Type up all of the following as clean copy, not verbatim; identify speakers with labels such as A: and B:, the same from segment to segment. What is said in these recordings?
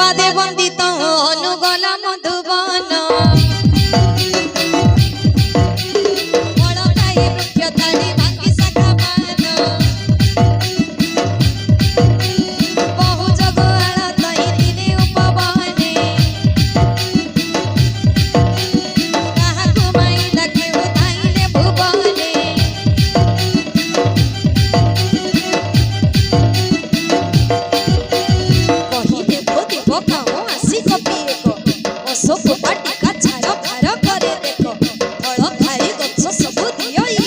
A: पादे बंदित अनुगल मधुबन बड़काई वृक्ष ताड़ी भांगी शाखा मान बहु जगआल तही दिने उपवने काहाकु माइला केहु धाइले भुवने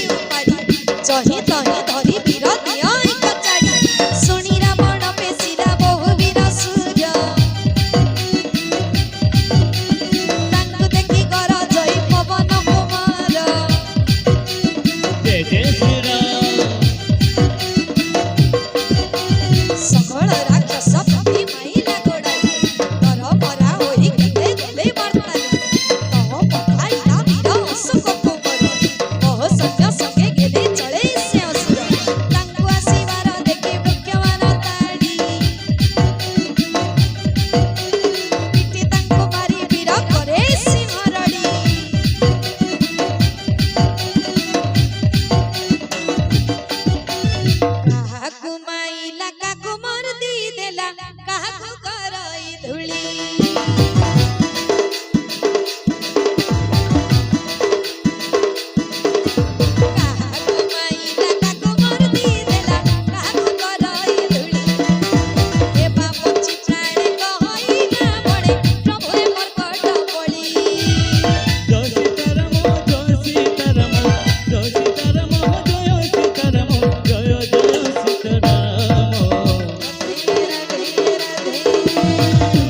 A: चही तही धरी वीर दिया कचाड़ी सुनी रावण पेशिला बहु वीर सूर्य तांकु देखि कर जय पवन कुमार
B: जय जय श्री राम
A: सकल राक्षस पति माइला गोड़ाई डर मरा होई केते गले बर्ताई तह पठाइला वीर अशोक कुंवर बहु सत्य संगे गेले चले से असुर तांकु आसीबार देखि वृक्षमान ताड़ी पिटी तांकु मारी वीर करे सिंहरड़ी काहाकु माइला काकु मर दी देला काहाकु करई धुली काहाकु माइला काकु मर दी देला काहाकु करई धुली ए बापची प्राणे कहई ना बड़े प्रभु मोर कट पड़ी
B: जय सीताराम जय सीताराम जय सीताराम जय सीताराम जय जय सीताराम
A: राधे राधे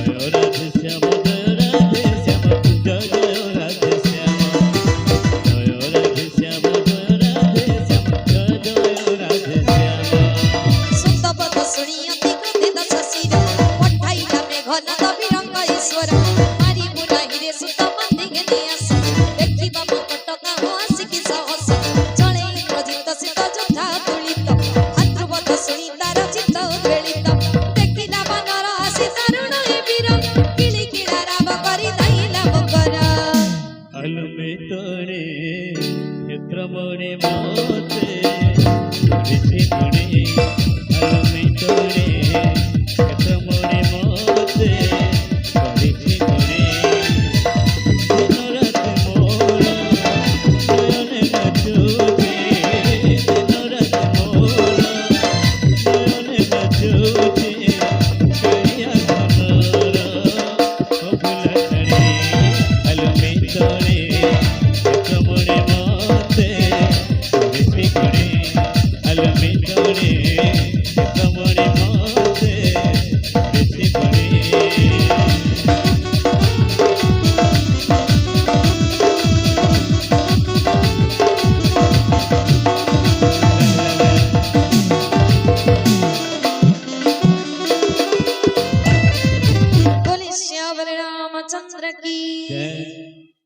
B: जय राधे श्याम जय राधे श्याम जय जय राधे श्याम जय राधे श्याम जय राधे श्याम जय जय राधे श्याम
A: सुतपथ शुणियति क्रोधित शशिर पठाइला मेघनाद विरंग ईश्वर मारी बुलाई रे सुत बांधि घेनी आसी देखिबा मकटका हसी कि सहस चले क्रोधित सित जोधा तुलित हातृवत शुणी तार चित्त उद्वेलित देखिला बानर आसी दारुण ए वीर